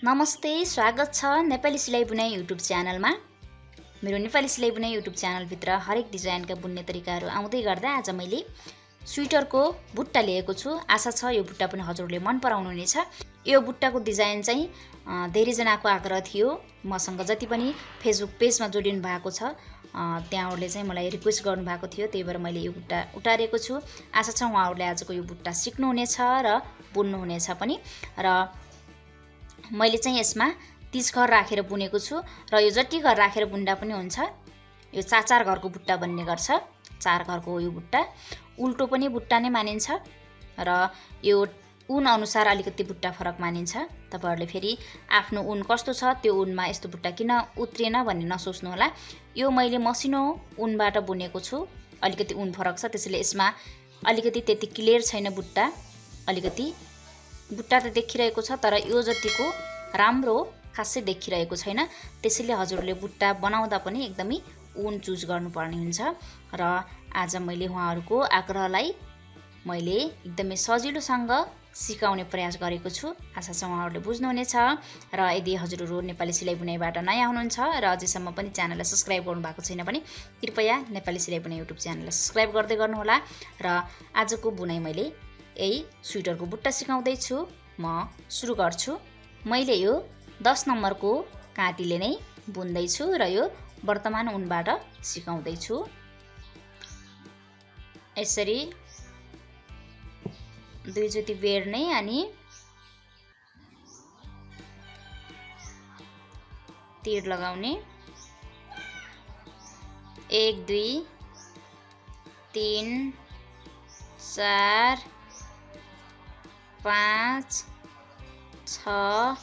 नमस्ते, स्वागत छ नेपाली सिलाइ बुनाइ युट्युब च्यानलमा। मेरो नेपाली सिलाइ बुनाइ युट्युब च्यानलभित्र हरेक डिजाइनका बुन्ने तरिकाहरू आउँदै गर्दा आज मैले स्वेटरको बुट्टा लिएको छु। आशा छ यो बुट्टा पनि हजुरले मन पराउनुहुनेछ। यो बुट्टाको डिजाइन चाहिँ धेरैजनाको आग्रह थियो। मसँग जति पनि फेसबुक पेजमा जोडिनु भएको छ त्यहाँहरूले चाहिँ मलाई रिक्वेस्ट गर्नुभएको थियो, त्यही भएर मैले यो बुट्टा उतारेको छु। आशा छ उहाँहरूले आजको यो बुट्टा सिक्नुहुनेछ र बुन्नुहुनेछ पनि। र मैले चाहिँ यसमा 30 घर राखेर बुनेको छु र यो जति घर राखेर बुन्दा पनि हुन्छ। यो चार घरको बुट्टा बन्ने गर्छ। 4 घरको यो बुट्टा उल्टो पनि बुट्टा नै मानिन्छ र यो उन अनुसार अलिकति बुट्टा फरक मानिन्छ। तपाईहरुले फेरि आफ्नो उन कस्तो छ त्यो उनमा यस्तो बुट्टा किन उत्रेन भन्ने नसोच्नु होला। यो मैले मसिनो उनबाट बुनेको छु। अलिकति उन फरक छ, त्यसैले यसमा अलिकति त्यति क्लियर छैन बुट्टा। अलिकति बुट्टा त देखिरहेको छ तर यो जतिको राम्रो खासै देखिरहेको छैन। त्यसैले हजुरले बुट्टा बनाउँदा पनि एकदमै उन चुज गर्नुपर्ने हुन्छ। र आज मैले उहाँहरूको आग्रहलाई मैले एकदमै सजिलोसँग सिकाउने प्रयास गरेको छु। आशा छ उहाँहरूले बुझ्नुहुनेछ। र यदि हजुरहरू नेपाली सिलाइ बुनाइबाट नयाँ हुनुहुन्छ र अझैसम्म पनि च्यानललाई सब्स्क्राइब गर्नुभएको छैन भने कृपया नेपाली सिलाइ बुनाइ युट्युब च्यानललाई सब्स्क्राइब गर्दै गर्नुहोला। र आजको बुनाइ मैले यही स्वेटरको बुट्टा सिकाउँदै छु। म सुरु गर्छु। मैले यो 10 नम्बरको काँटीले नै बुन्दै छु र यो वर्तमान उनबाट सिकाउँदै छु। यसरी दुईचोटी बेर्ने अनि तीर लगाउने। 1 2 3 4 5 6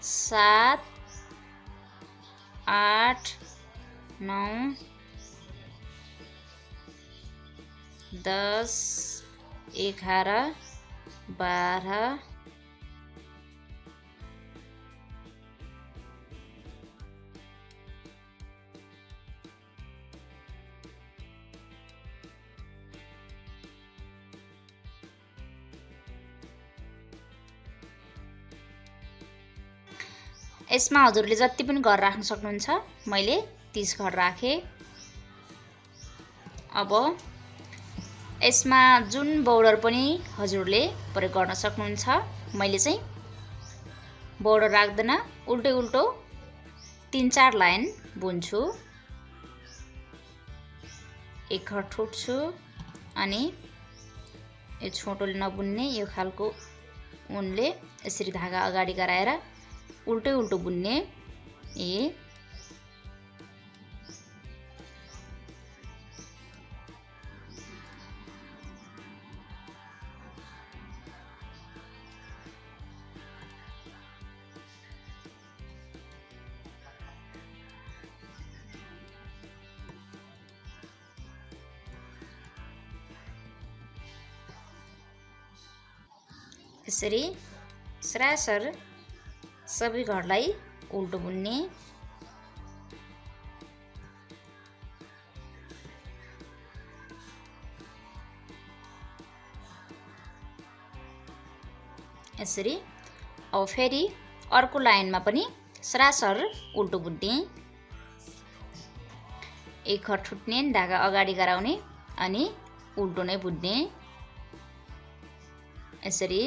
7 8 9 10 11 12 यसमा हजुरले जति पनि घर राख्न सक्नुहुन्छ। मैले 30 घर राखे। अब यसमा जुन बोर्डर पनि हजुरले प्रयोग गर्न सक्नुहुन्छ। मैले चाहिँ बोर्डर राख्दैन, उल्टो उल्टो 3-4 लाइन बुन्छु। एक घर ठोक्छु अनि यो छोटोले नबुन्ने यो खालको उनले यसरी धागा अगाडि गराएर उल्टै उल्टो बुन्ने। यसरी सरासर सबै घरलाई उल्टो बुन्ने। यसरी अब फेरि अर्को लाइनमा पनि सरासर उल्टो बुन्ने। एक घर ठुट्ने, धागा अगाडि गराउने अनि उल्टो नै बुन्ने। यसरी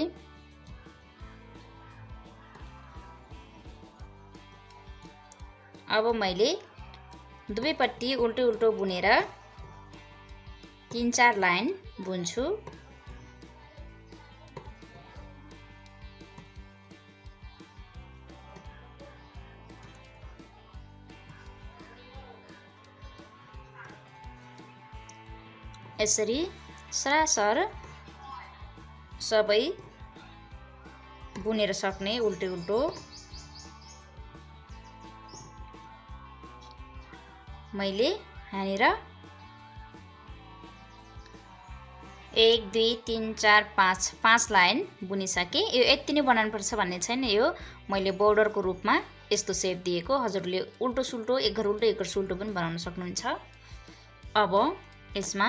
अब मैले दुवैपट्टि उल्टो उल्टो बुनेर 3-4 लाइन बुन्छु। यसरी सरासर सबै बुनेर सक्ने उल्टो उल्टो। मैले यहाँनिर 1 2 3 4 5 लाइन बुनिसके। यो यति नै बनाउनुपर्छ भन्ने छैन। यो मैले बोर्डरको रूपमा यस्तो सेप दिएको। हजुरले उल्टो सुल्टो एक घर उल्टो एक घर सुल्टो पनि बनाउन सक्नुहुन्छ। अब यसमा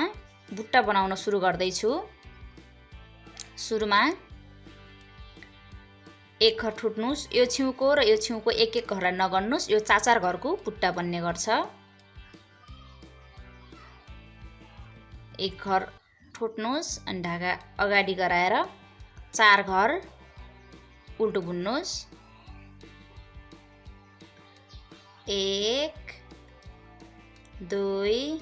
बुट्टा बनाउन सुरु गर्दै छु। सुरुमा एक घर ठुट्नुस्। यो छेउको र यो छेउको एक एक घरलाई नगर्नुस्, यो 4-4 घरको बुट्टा बन्ने गर्छ। एक घर ठुट्नुस् अनि ढाका अगाडि गराएर 4 घर उल्टो बुन्नुस्। 1 2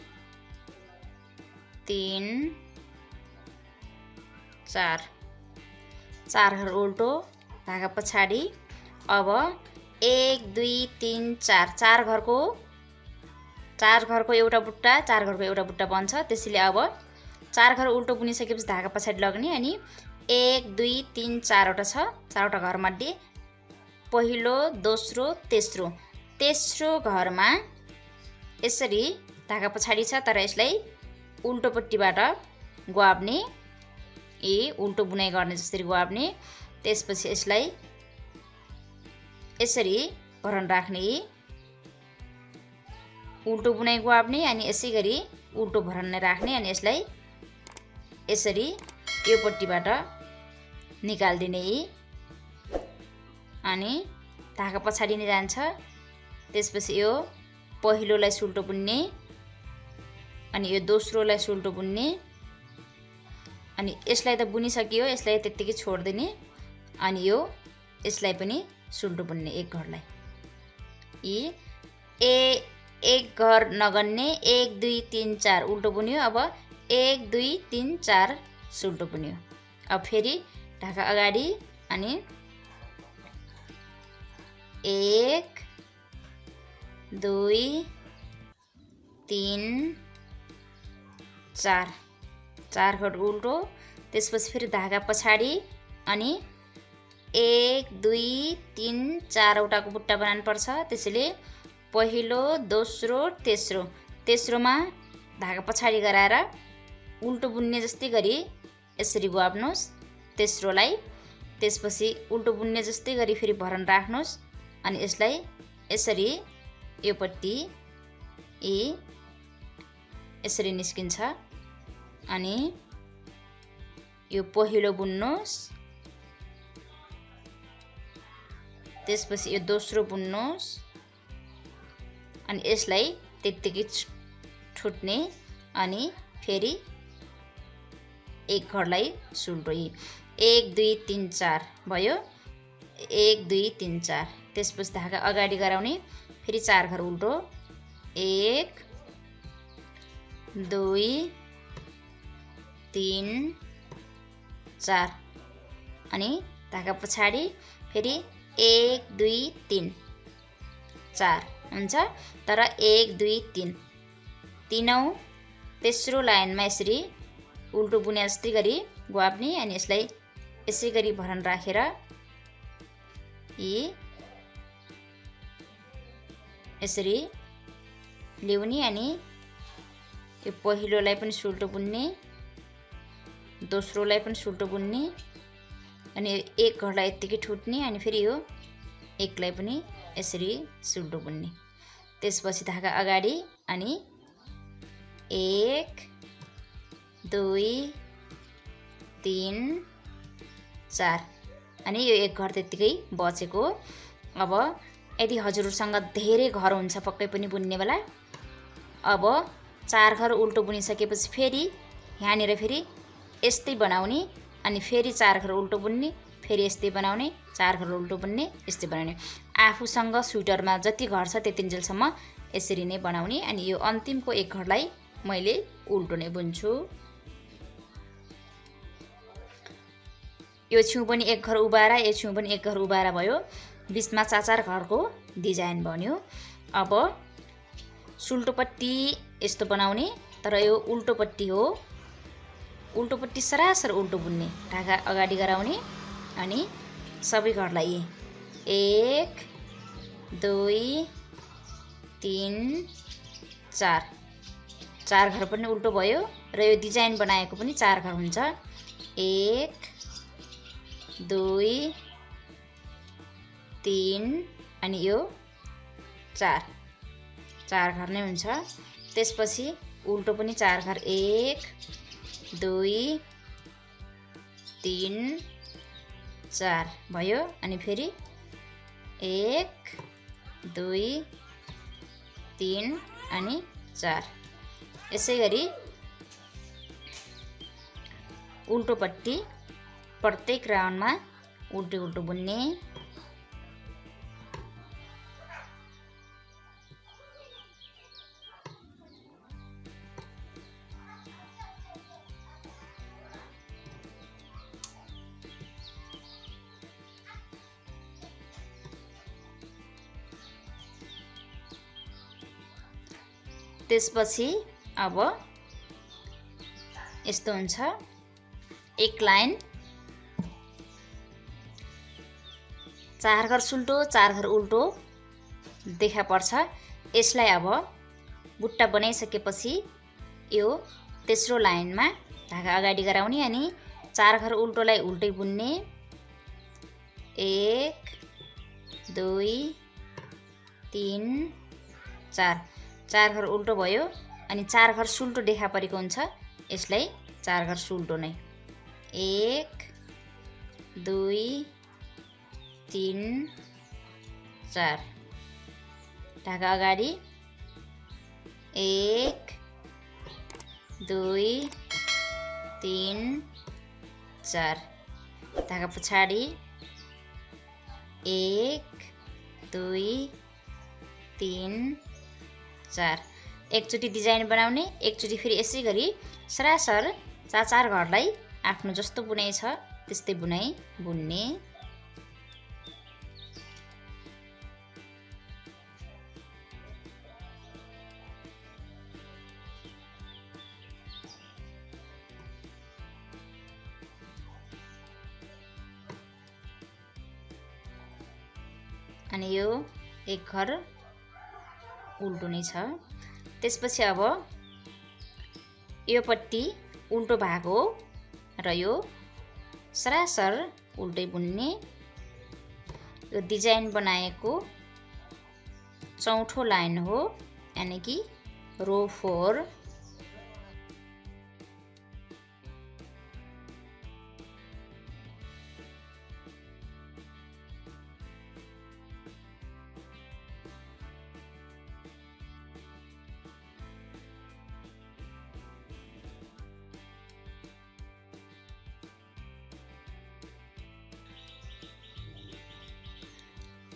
3 4 4 घर उल्टो ढाका पछाडि। अब 1 2 3 4 4 घरको एउटा बुट्टा 4 घरको एउटा बुट्टा बन्छ। त्यसैले अब 4 घर उल्टो बुनिसकेपछि ढाका पछाडि लग्ने अनि 1 2 3 4 वटा छ। 4 वटा घरमध्ये पहिलो दोस्रो तेस्रो घरमा यसरी ढाका पछाडि छ तर यसलाई उल्टोपट्टिबाट ग्वाब्ने, उल्टो बुनाइ गर्ने जसरी ग्वाब्ने। त्यसपछि यसलाई यसरी भरन राख्ने, उल्टो बुनाइ ग्वाब्ने अनि यसै गरी उल्टो भरन राख्ने अनि यसलाई यसरी यो पट्टिबाट निकाल्दिने अनि ढाका पछाडि नै जान्छ। त्यसपछि यो पहिलोलाई सुल्टो बुन्ने अनि यो दोस्रोलाई सुल्टो बुन्ने अनि यसलाई त बुनिसकियो, यसलाई त्यत्तिकै छोड्दिने अनि यो यसलाई पनि सुल्टो बुन्ने एक घरलाई। एक घर नगन्ने 1 2 3 4 उल्टो बुन्यो। अब 1 2 3 4 सुल्टो बुन्यो। अब फेरि ढाका अगाडि अनि 1 2 3 4 4 घर उल्टो। त्यसपछि फेरि ढाका पछाडि अनि 1 2 3 4 वटाको बुट्टा बनाउनु पर्छ। त्यसैले पहिलो दोस्रो तेस्रोमा ढाका पछाडि गराएर उल्टो बुन्ने जस्तै गरी यसरी ग्वाब्नुस् तेस्रोलाई। त्यसपछि उल्टो बुन्ने जस्तै गरी फेरि भरन राख्नुस् अनि यसलाई यसरी यो पट्टि यसरी निस्किन्छ अनि यो पहिलो बुन्नुस्। त्यसपछि यो दोस्रो बुन्नुस् अनि यसलाई त्यत्तिकै ठुट्ने अनि फेरि एक घरलाई सुल्टो 1 2 3 4 भयो। 1 2 3 4 त्यसपछि ढाका अगाडि गराउने फेरि 4 घर उल्टो 1 2 3 4 अनि ढाका पछाडि फेरि 1 2 3 4 हुन्छ। तर 1 2 3 तीनौं तेस्रो लाइनमा यसरी उल्टो बुने जस्तै गरी ग्वाब्ने अनि यसलाई यसै गरी भरन राखेर यसरी ल्याउने अनि यो पहिलोलाई पनि सुल्टो बुन्ने, दोस्रोलाई पनि सुल्टो बुन्ने अनि एक घरलाई यत्तिकै ठुट्ने अनि फेरि यो एकलाई पनि यसरी सुल्टो बुन्ने। त्यसपछि ढाका अगाडि अनि 1 2 3 4 अनि यो एक घर त्यत्तिकै बचेको। अब यदि हजुरसँग धेरै घर हुन्छ पक्कै पनि बुन्ने बेला, अब 4 घर उल्टो बुनिसकेपछि फेरि यहाँनिर फेरि यस्तै बनाउने अनि फेरि 4 घर उल्टो बुन्ने, फेरि यस्तै बनाउने, 4 घर उल्टो बुन्ने, यस्तै बनाउने। आफूसँग स्वेटरमा जति घर छ त्यतिन्जेलसम्म यसरी नै बनाउने अनि यो अन्तिमको एक घरलाई मैले उल्टो नै बुन्छु। यो छेउ पनि एक घर उभारा, यो छेउ पनि एक घर उभारा भयो। बीचमा 4-4 घरको डिजाइन बन्यो। अब सुल्टोपट्टि यस्तो बनाउने तर यो उल्टोपट्टि हो। उल्टोपट्टि सरासर उल्टो बुन्ने, ढाका अगाडि गराउने अनि सबै घरलाई 1 2 3 4 4 घर पनि उल्टो भयो र यो डिजाइन बनाएको पनि 4 घर हुन्छ। 1 2 3 अनि यो 4 घर नै हुन्छ। त्यसपछि उल्टो पनि 4 घर 1 2 3 4 भयो। अनि फेरि 1 2 3 अनि 4। यसै गरी उल्टोपट्टि प्रत्येक राउन्डमा उल्टो उल्टो बुन्ने। त्यसपछि अब यस्तो हुन्छ, एक लाइन 4 घर सुल्टो 4 घर उल्टो देखा पर्छ। यसलाई अब बुट्टा बनाइसकेपछि यो तेस्रो लाइनमा धागा अगाडि गराउने अनि 4 घर उल्टोलाई उल्टै बुन्ने। 1 2 3 4 4 घर उल्टो भयो। अनि 4 घर सुल्टो देखा परेको हुन्छ, यसलाई 4 घर सुल्टो नै। 1 2 3 4 धागा अगाडि। 1 2 3 4 धागा पछाडि। 1 2 3 4 एकचोटि डिजाइन बनाउने, एकचोटि फेरि यसै गरी सरासर 4 घरलाई आफ्नो जस्तो बुनाइ छ त्यस्तै बुनाइ बुन्ने। अनि यो एक घर उल्टो नै छ। त्यसपछि अब यो पट्टि उल्टो भाग हो र यो सरासर उल्टै बुन्ने। यो डिजाइन बनाएको चौथो लाइन हो, यानी कि रो 4।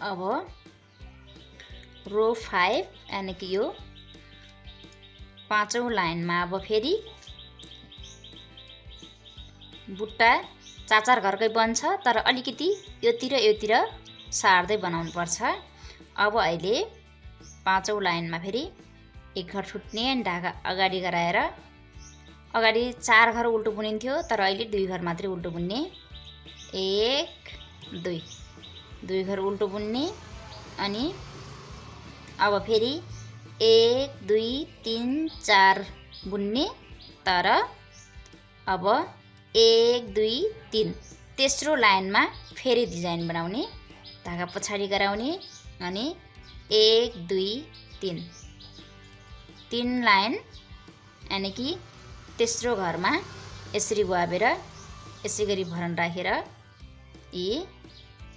अब रो 5 यानी कि यो पाँचौं लाइनमा अब फेरि बुट्टा 4 घरकै बन्छ, तर अलिकति योतिर सार्दै बनाउनु पर्छ। अब अहिले पाँचौं लाइनमा फेरि एक घर छुट्ने, ढाका अगाडि गराएर अगाडि 4 घर उल्टो बुनिन्थ्यो, तर अहिले 2 घर मात्रै उल्टो बुन्ने। 1 2 घर उल्टो बुन्ने। अनि अब फेरि 1 2 3 4 बुन्ने, तर अब 1 2 3 तेस्रो लाइनमा फेरि डिजाइन बनाउने, धागा पछाडि गराउने अनि 1 2 3 3 लाइन, यानी कि तेस्रो घरमा यसरी गुहाबेर यसै गरी भरन राखेर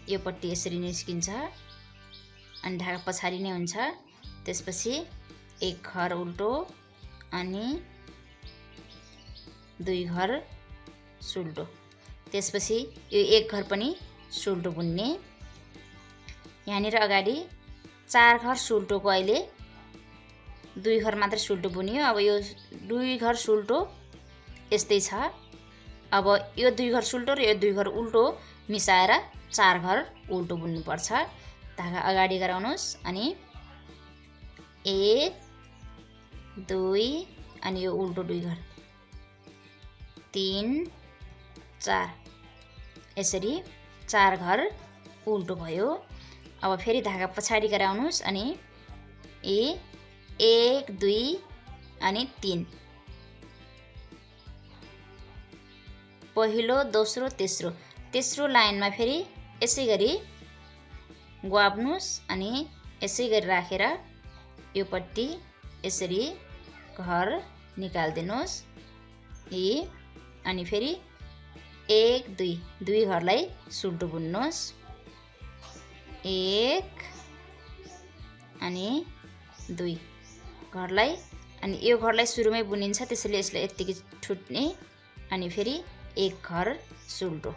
यो पट्टि यसरी निस्किन्छ अनि ढाका पछाडि नै हुन्छ। त्यसपछि एक घर उल्टो अनि 2 घर सुल्टो। त्यसपछि यो एक घर पनि सुल्टो बुन्ने। यहाँनिर अगाडि 4 घर सुल्टोको अहिले 2 घर मात्र सुल्टो बुनियो। अब यो 2 घर सुल्टो यस्तै छ। अब यो 2 घर सुल्टो र यो 2 घर उल्टो मिसाएर 4 घर उल्टो बुन्नु पर्छ। धागा अगाडि गराउनुस् अनि 1 2 अनि यो उल्टो 2 घर 3 4 यसरी 4 घर उल्टो भयो। अब फेरि धागा पछाडि गराउनुस् अनि 1 2 अनि 3 पहिलो दोस्रो तेस्रो लाइनमा फेरि यसै गरी गुहाब्नुस् अनि यसै गरी राखेर यो पट्टि यसरी घर निकाल्दिनुस्। अनि फेरि 1 2 दुई घरलाई सुल्टो बुन्नुहोस् 1 अनि 2 घरलाई अनि यो घरलाई सुरुमै बुनिन्छ त्यसैले यसले यतिकै ठुट्ने अनि फेरि एक घर सुल्टो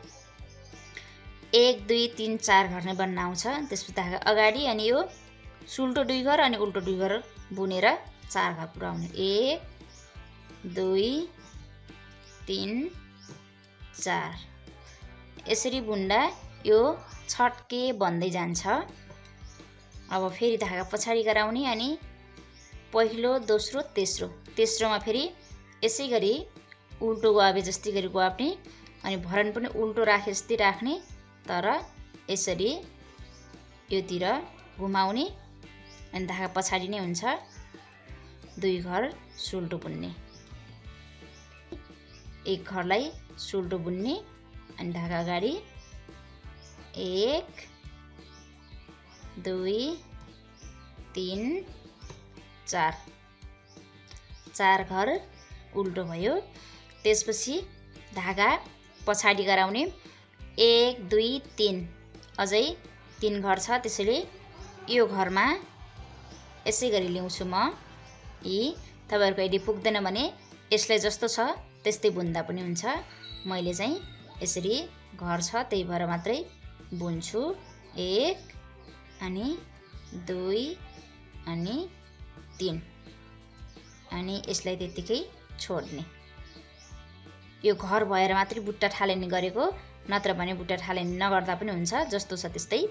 1 2 3 4 घर नै बन्न आउँछ। त्यसपछि धागा अगाडि अनि यो सुल्टो 2 घर अनि उल्टो 2 घर बुनेर 4 घर पुराउने 1 2 3 4 यसरी बुन्दा यो छटके बन्दै जान्छ। अब फेरि धागा पछाडि गराउने अनि पहिलो दोस्रो तेस्रोमा फेरि यसै गरी उल्टो गुआबे जस्तै गरी गुआप्ने अनि भरन पनि उल्टो राखे जस्तै राख्ने तर यसरी योतिर घुमाउने अनि धागा पछाडि नै हुन्छ 2 घर सुल्टो बुन्ने एक घरलाई सुल्टो बुन्ने अनि धागा अगाडि 1 2 3 4 घर उल्टो भयो। त्यसपछि धागा पछाडि गराउने 1 2 3 अझै 3 घर छ त्यसैले यो घरमा यसै गरी ल्याउँछु म यी तपाईहरुको यदि पुग्दैन भने यसलाई जस्तो छ त्यस्तै बुन्दा पनि हुन्छ। मैले चाहिँ यसरी घर छ त्यही भएर मात्रै बुन्छु 1 अनि 2 अनि 3 अनि यसलाई त्यतिकै छोड्ने यो घर भएर मात्रै बुट्टा ठालेनी गरेको नत्र भने बुट्टा ठालेनी नगर्दा पनि हुन्छ जस्तो छ त्यस्तै।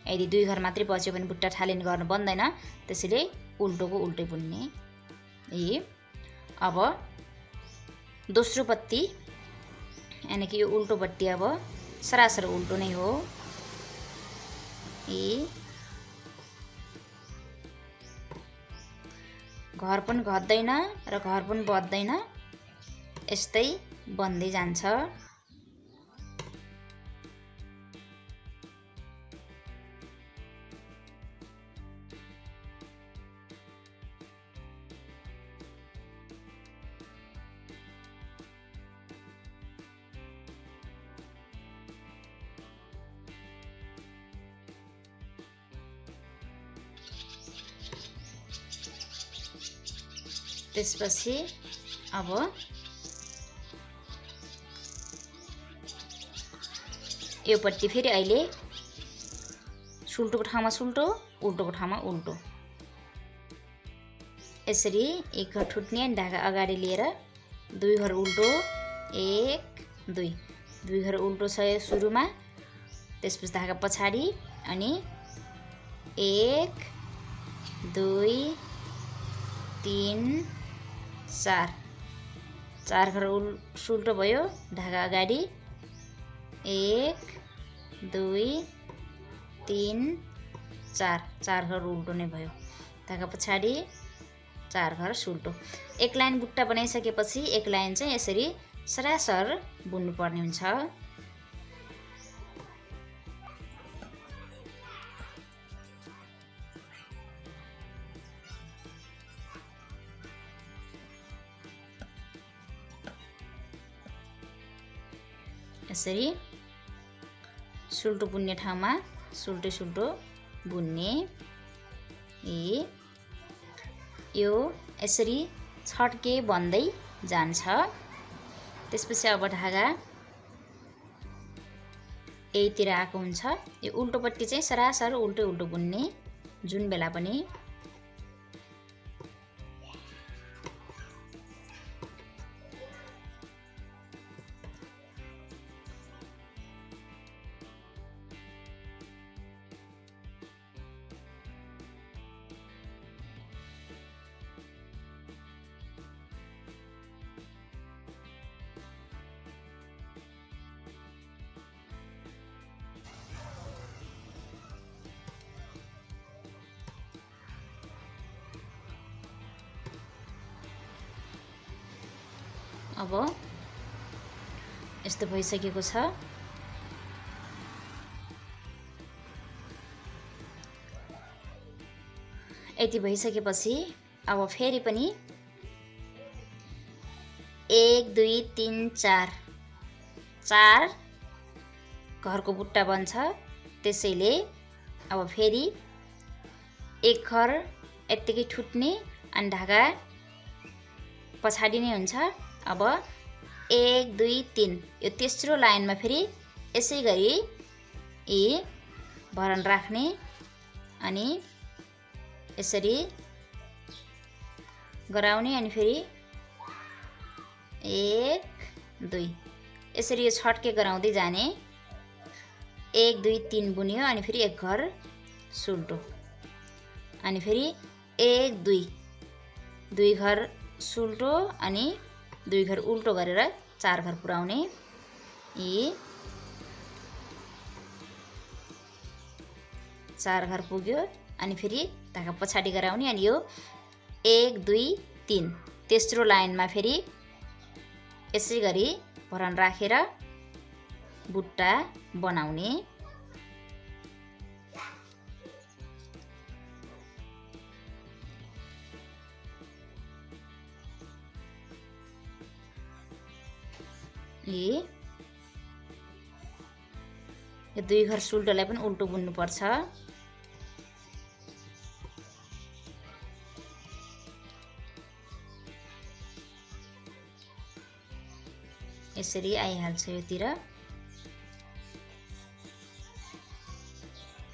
यदि 2 घर मात्रै बच्यो भने बुट्टा ठालेनी गर्न बन्दैन त्यसैले उल्टोको उल्टै बुन्ने। अब दोस्रो पत्ती यानी कि यो उल्टो पट्टी अब सरासर उल्टो नै हो। घर पनि घट्दैन र घर पनि बढ्दैन यस्तै बन्दै जान्छ। त्यसपछि अब यो पट्टि फेरि अहिले सुल्टोको ठाउँमा सुल्टो उल्टोको ठाउँमा उल्टो यसरी एक घर ठुट्ने अनि धागा अगाडि लिएर 2 घर उल्टो 1 2 घर उल्टो छ सुरुमा त्यसपछि धागा पछाडि अनि 1 2 3 4 घर सुल्टो भयो धागा अगाडि 1 2 3 4 घर उल्टो नै भयो धागा पछाडि 4 घर सुल्टो। एक लाइन बुट्टा बनाइसकेपछि एक लाइन चाहिँ यसरी सरासर बुन्नु पर्ने हुन्छ। यसरी सुल्टो बुन्ने ठाउँमा सुल्टो सुल्टो बुन्ने। यो यसरी छड्के बन्दै जान्छ। त्यसपछि अब धागा यहीतिर आएको हुन्छ। यो उल्टोपट्टि चाहिँ सरासर उल्टो उल्टो बुन्ने जुन बेला पनि। अब यस्तो भइसकेको छ। यति भइसकेपछि अब फेरि पनि 1 2 3 4 4 घरको बुट्टा बन्छ। त्यसैले अब फेरि एक घर यत्तिकै ठुट्ने अनि ढाका पछाडि नै हुन्छ। अब 1 2 3 यो तेस्रो लाइनमा फेरि यसै गरी भरन राख्ने अनि यसरी गराउने अनि फेरि 1 2 यसरी यो छड्के गराउँदै जाने। 1 2 3 बुन्यो अनि फेरि एक घर सुल्टो अनि फेरि 1 2 2 घर सुल्टो अनि 2 घर उल्टो गरेर 4 घर पुर्याउने। 4 घर पुग्यो अनि फेरि ढाका पछाडि गराउने अनि यो 1 2 3 तेस्रो लाइनमा फेरि यसै गरी भरन राखेर बुट्टा बनाउने। यो 2 घर सुल्टोलाई पनि उल्टो बुन्नु पर्छ। यसरी आइहाल्छ योतिर।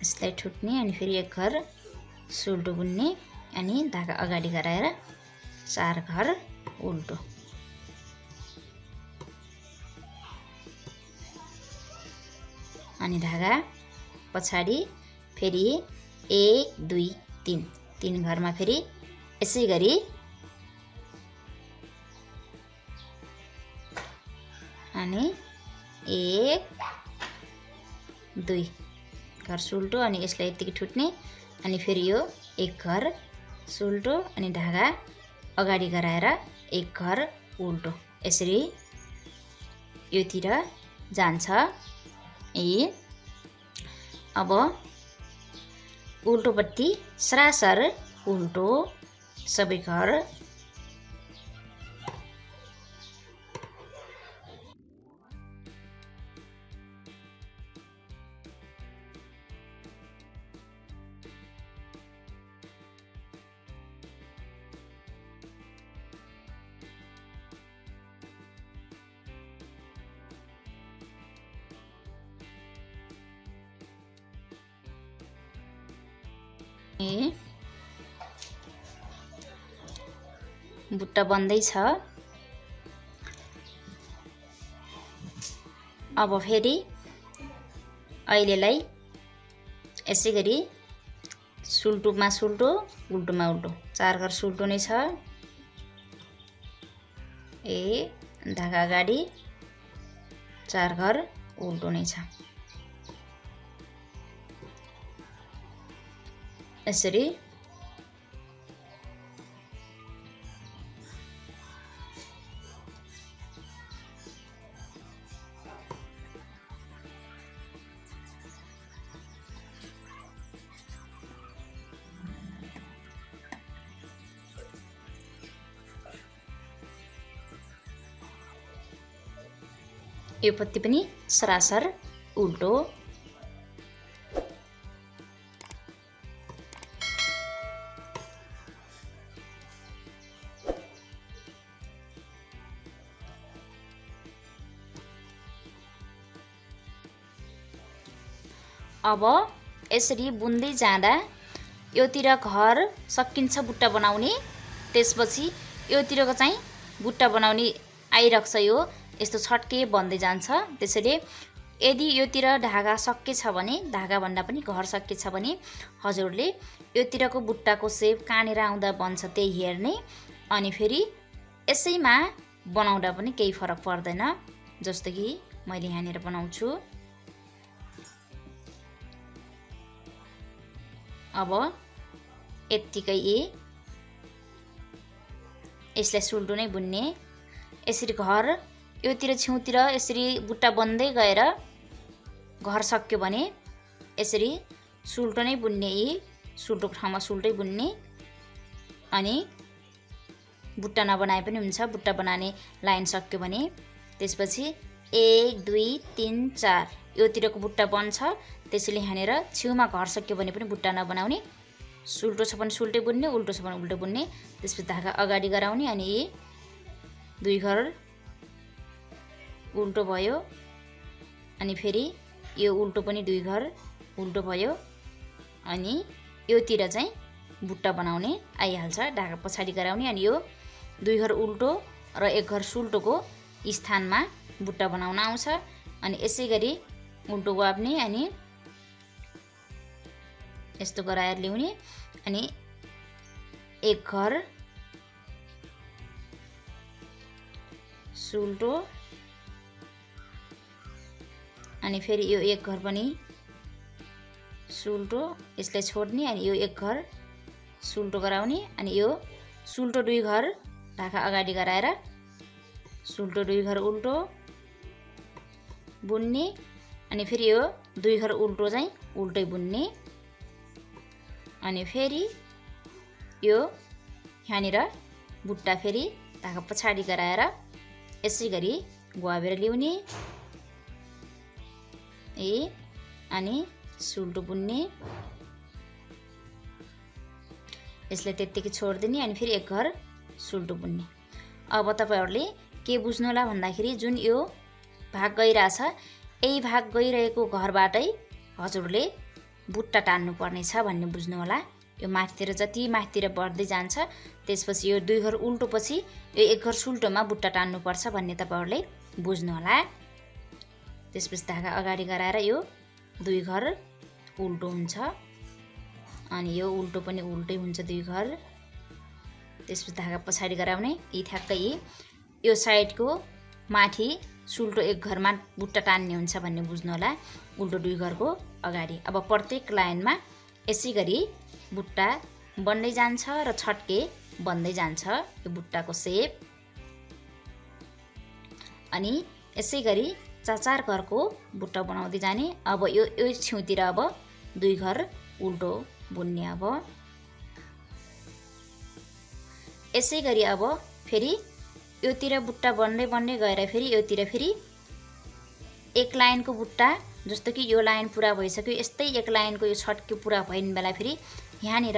यसलाई ठुट्ने अनि फेरि एक घर सुल्टो बुन्ने अनि ढाका अगाडि गराएर 4 घर उल्टो। अनि ढाका पछाडि फेरि 1 2 3 3 घरमा फेरि यसै गरी अनि 1 2 घर सुल्टो अनि यसलाई यतिकै ठुट्ने अनि फेरि यो एक घर सुल्टो अनि ढाका अगाडि गराएर एक घर उल्टो। यसरी योतिर जान्छ। अब उल्टोपट्टि सरासर उल्टो सबै घर। बुट्टा बन्दैछ। अब फेरि अहिलेलाई यसै गरी सुल्टोमा सुल्टो उल्टोमा उल्टो 4 घर सुल्टो नै छ। ढाका अगाडि 4 घर उल्टो नै छ। यसरी यो पत्ती पनि सरासर उल्टो। अब यसरी बुन्दै जाँदा योतिर घर सकिन्छ बुट्टा बनाउने। त्यसपछि योतिरको चाहिँ बुट्टा बनाउने आइराख्छ। यो यस्तो छड्के बन्दै जान्छ। त्यसैले यदि योतिर ढाका सकेछ भने ढाका भन्दा पनि घर सकेछ भने हजुरले योतिरको बुट्टाको सेप कहाँनिर आउँदा बन्छ त्यही हेर्ने अनि फेरि यसैमा बनाउँदा पनि केही फरक पर्दैन। जस्तो कि मैले यहाँनिर बनाउँछु। अब यत्तिकै यसलाई सुल्टो नै बुन्ने। यसरी घर योतिर छेउतिर यसरी बुट्टा बन्दै गएर घर सक्यो भने यसरी सुल्टो नै बुन्ने। सुल्टोको ठाउँमा सुल्टै बुन्ने अनि बुट्टा नबनाए पनि हुन्छ। बुट्टा बनाने लाइन सक्यो भने त्यसपछि 1 2 3 4 योतिरको बुट्टा बन्छ। त्यसैले यहाँनिर छेउमा घर सक्यो भने पनि बुट्टा नबनाउने, सुल्टो छ भने सुल्टै बुन्ने, उल्टो छ भने उल्टो बुन्ने। त्यसपछि धागा अगाडि गराउने अनि यी 2 घर उल्टो भयो अनि फेरि यो उल्टो पनि 2 घर उल्टो भयो अनि योतिर चाहिँ बुट्टा बनाउने आइहाल्छ। ढाका पछाडि गराउने अनि यो 2 घर उल्टो र 1 घर सुल्टोको स्थानमा बुट्टा बनाउन आउँछ। अनि यसै गरी उल्टो गाप्ने अनि यस्तो गराएर ल्याउने अनि 1 घर सुल्टो अनि फेरि यो 1 घर पनि सुल्टो, यसलाई छोड्ने अनि यो 1 घर सुल्टो गराउने अनि यो सुल्टो 2 घर ढाका अगाडि गराएर सुल्टो 2 घर उल्टो बुन्ने अनि फेरि यो 2 घर उल्टो चाहिँ उल्टै बुन्ने अनि फेरि यो यहाँनिर बुट्टा फेरि ढाका पछाडि गराएर यसै गरी गुहाबेर ल्याउने अनि सुल्टो बुन्ने, यसलाई त्यत्तिकै छोडिदिने अनि फेरि 1 घर सुल्टो बुन्ने। अब तपाईहरुले के बुझ्नु होला भन्दाखेरि जुन यो भाग गइराछ यही भाग गइरहेको घरबाटै हजुरले बुट्टा टान्नु पर्ने छ भन्ने बुझ्नु होला। यो माथितिर जति माथितिर बढ्दै जान्छ त्यसपछि यो 2 घर उल्टो पछि यो 1 घर सुल्टोमा बुट्टा टान्नु पर्छ भन्ने तपाईहरुले बुझ्नु होला। त्यसपछि धागा अगाडि गराएर यो 2 घर उल्टो हुन्छ अनि यो उल्टो पनि उल्टै हुन्छ 2 घर। त्यसपछि धागा पछाडि गराउने यी ठ्याक्कै यो साइडको माथि सुल्टो 1 घरमा बुट्टा टान्ने हुन्छ भन्ने बुझ्नु होला उल्टो 2 घरको अगाडि। अब प्रत्येक लाइनमा यसै गरी बुट्टा बन्दै जान्छ र छट्के बन्दै जान्छ यो बुट्टाको सेप। अनि यसै गरी 4 घरको बुट्टा बनाउँदै जाने। अब यो छेउतिर अब 2 घर उल्टो बुन्ने। अब यसै गरी अब फेरि योतिर बुट्टा बन्दै बन्दै गएर फेरि योतिर फेरि 1 लाइनको बुट्टा जस्तो कि यो लाइन पुरा भइसक्यो यस्तै 1 लाइनको यो छट्के पुरा भइन बेला फेरि यहाँनिर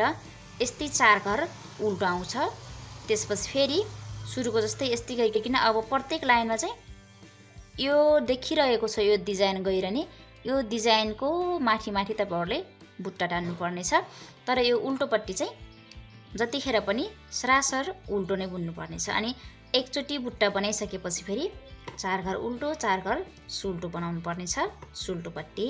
यस्तै 4 घर उल्टो आउँछ। त्यसपछि फेरि सुरुको जस्तै यस्तै गइकन अब प्रत्येक लाइनमा चाहिँ यो देखिरहेको छ यो डिजाइन गइरहने यो डिजाइनको माथि माथि तपाईहरुले बुट्टा टान्नु पर्ने छ। तर यो उल्टोपट्टि चाहिँ जतिखेर पनि सरासर उल्टो नै बुन्नु पर्ने छ। अनि एकचोटी बुट्टा बनाइसकेपछि फेरि 4 घर उल्टो 4 घर सुल्टो बनाउनु पर्ने छ सुल्टोपट्टि।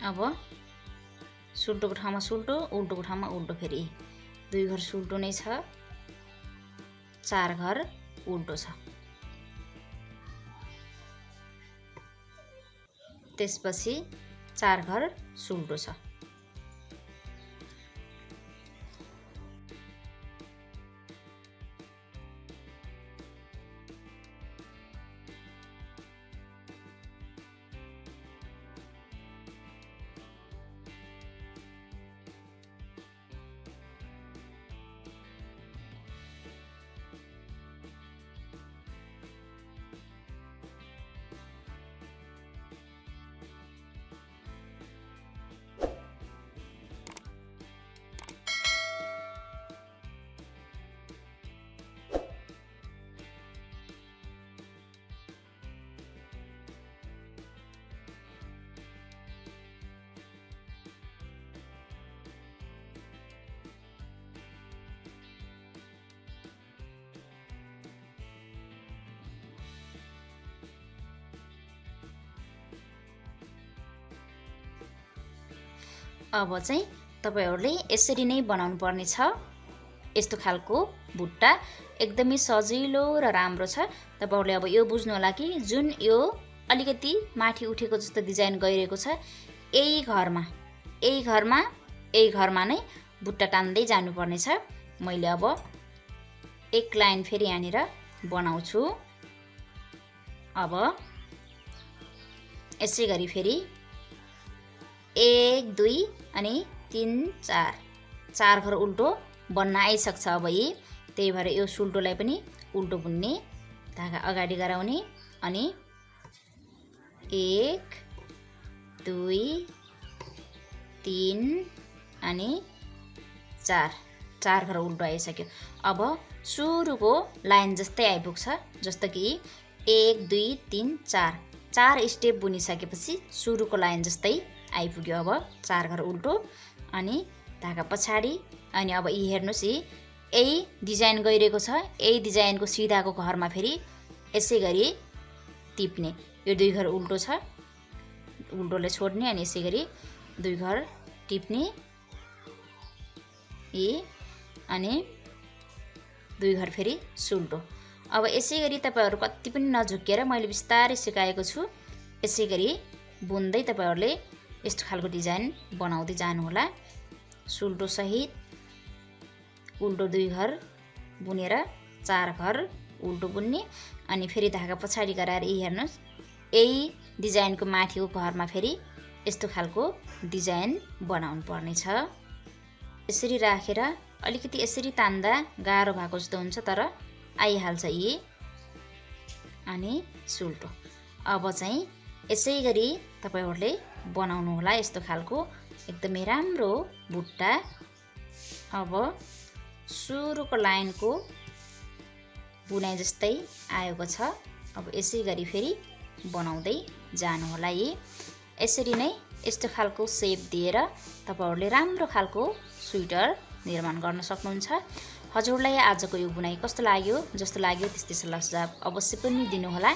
अब सुल्टोको ठाउँमा सुल्टो उल्टोको ठाउँमा उल्टो फेरि 2 घर सुल्टो नै छ 4 घर उल्टो छ। त्यसपछि 4 घर सुल्टो छ। अब चाहिँ तपाईहरुले यसरी नै बनाउनु पर्ने छ। यस्तो खालको बुट्टा एकदमै सजिलो र राम्रो छ। तपाईहरुले अब यो बुझ्नु होला कि जुन यो अलिकति माथि उठेको जस्तो डिजाइन गइरहेको छ यही घरमा यही घरमा नै बुट्टा टान्दै जानुपर्नेछ। मैले अब एक लाइन फेरि यहाँनिर बनाउँछु। अब यसै गरी फेरि 1 2 अनि 3 4 चार घर उल्टो बन्न आइसक्छ अब यी। त्यही भएर यो सुल्टोलाई पनि उल्टो बुन्ने, धागा अगाडि गराउने अनि 1 2 3 अनि 4 चार घर उल्टो आइसक्यो। अब सुरुको लाइन जस्तै आइपुग्छ, जस्तो कि 1 2 3 4 चार स्टेप बुनिसकेपछि सुरुको लाइन जस्तै आइपुग्यो। अब चार घर उल्टो अनि धागा पछाडि अनि अब यी हेर्नुस् यही डिजाइन गइरहेको छ। यही डिजाइनको सिधाको घरमा फेरि यसै गरी टिप्ने। यो 2 घर उल्टो छ, उल्टोले छोड्ने अनि यसै गरी 2 घर टिप्ने अनि 2 घर फेरि सुल्टो। अब यसै गरी तपाईहरु कति पनि नझुकेर मैले बिस्तारै सिकाएको छु। यसै गरी बुन्दै तपाईहरुले यस्तो खालको डिजाइन बनाउँदै जानु होला। सुल्टो सहित उल्टो 2 घर बुनेर 4 घर उल्टो बुन्ने अनि फेरि धागा पछाडि गराएर यही हेर्नुस् यही डिजाइनको माथिको घरमा फेरि यस्तो खालको डिजाइन बनाउनु पर्ने छ। यसरी राखेर अलिकति यसरी तान्दा गाह्रो भएको जस्तो हुन्छ, तर आइहाल्छ यी अनि सुल्टो। अब चाहिँ यसै गरी तपाईहरुले बनाउनु होला यस्तो खालको एकदमै राम्रो बुट्टा। अब सुरुको लाइनको बुनाइ जस्तै आएको छ। अब यसै गरी फेरि बनाउँदै जानु होला। यसरी नै यस्तो खालको शेप दिएर तपाईहरुले राम्रो खालको स्वेटर निर्माण गर्न सक्नुहुन्छ। हजुरलाई आजको यो बुनाइ कस्तो लाग्यो? जस्तो लाग्यो त्यस्तै सल्लाह सुझाव अवश्य पनि दिनु होला।